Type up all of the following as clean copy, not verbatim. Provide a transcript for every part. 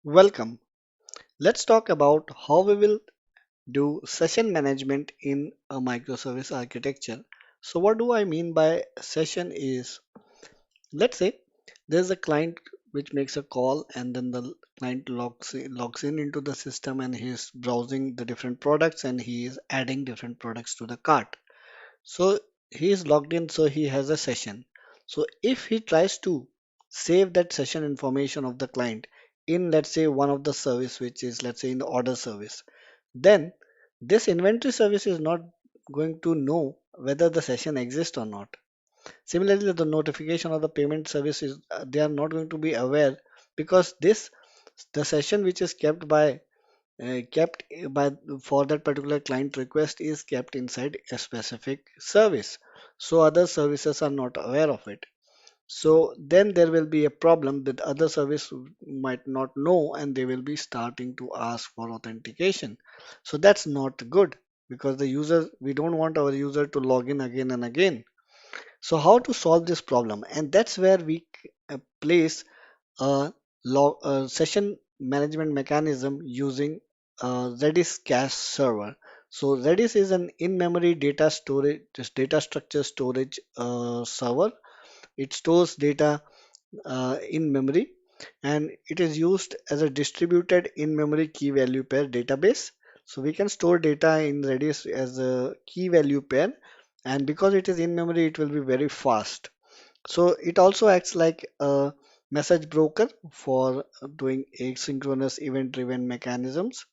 Welcome. Let's talk about how we will do session management in a microservice architecture. So what do I mean by session is, let's say there's a client which makes a call and then the client logs in into the system and he's browsing the different products and he is adding different products to the cart. So he is logged in, so he has a session. So if he tries to save that session information of the client in, let's say, one of the service, which is, let's say, in the order service, then this inventory service is not going to know whether the session exists or not. Similarly, the notification of the payment service is they are not going to be aware because this the session which is kept by for that particular client request is kept inside a specific service, so other services are not aware of it. So then there will be a problem that other service might not know and they will be starting to ask for authentication. So that's not good because the user we don't want our user to log in again and again. So how to solve this problem? And that's where we place a session management mechanism using Redis Cache server. So Redis is an in-memory data storage, just data structure storage server. It stores data in memory and it is used as a distributed in-memory key value pair database. So we can store data in Redis as a key value pair, and because it is in memory, it will be very fast. So it also acts like a message broker for doing asynchronous event-driven mechanisms.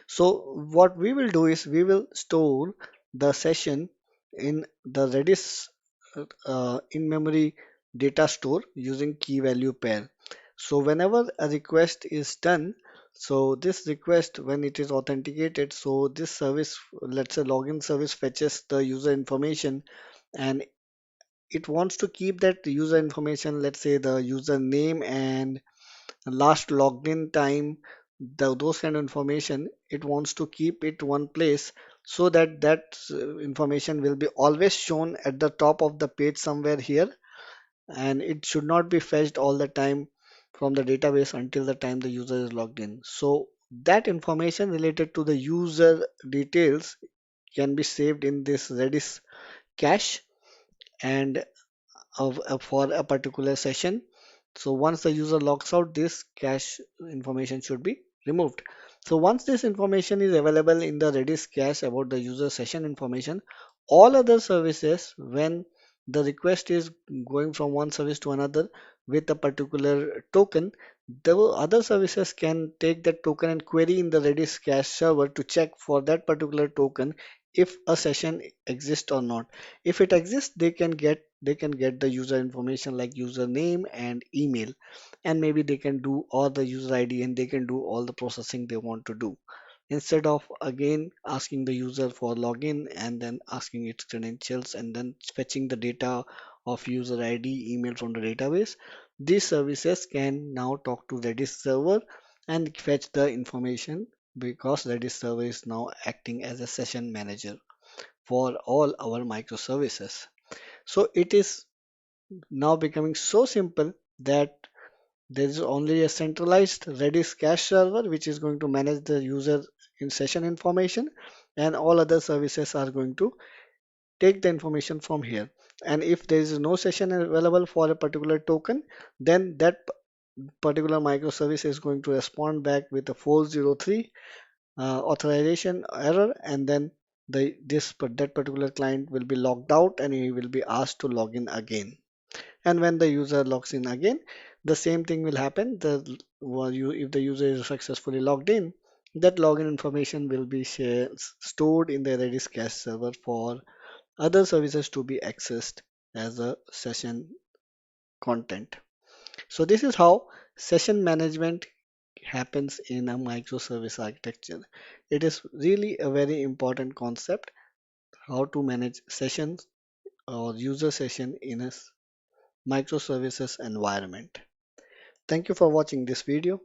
So what we will do is we will store the session in the Redis in-memory data store using key value pair. So whenever a request is done, so this request when it is authenticated, so this service, let's say login service fetches the user information and it wants to keep that user information, let's say the username and last logged in time, those kind of information, it wants to keep it one place so that information will be always shown at the top of the page somewhere here, and it should not be fetched all the time from the database until the time the user is logged in. So that information related to the user details can be saved in this Redis cache and for a particular session. So once the user logs out, this cache information should be removed. So once this information is available in the Redis cache about the user session information, all other services, when the request is going from one service to another with a particular token, the other services can take that token and query in the Redis cache server to check for that particular token if a session exists or not. If it exists, they can get the user information like username and email, and maybe they can do all the user ID and they can do all the processing they want to do instead of again asking the user for login and then asking its credentials and then fetching the data of user ID email from the database. These services can now talk to Redis server and fetch the information because Redis server is now acting as a session manager for all our microservices. So it is now becoming so simple that there is only a centralized Redis cache server which is going to manage the user in session information, and all other services are going to take the information from here. And if there is no session available for a particular token, then that particular microservice is going to respond back with a 403 authorization error, and then that particular client will be logged out and he will be asked to log in again. And when the user logs in again, the same thing will happen. If the user is successfully logged in, that login information will be stored in the Redis cache server for other services to be accessed as a session content. So this is how session management happens in a microservice architecture. It is really a very important concept how to manage sessions or user session in a microservices environment. Thank you for watching this video.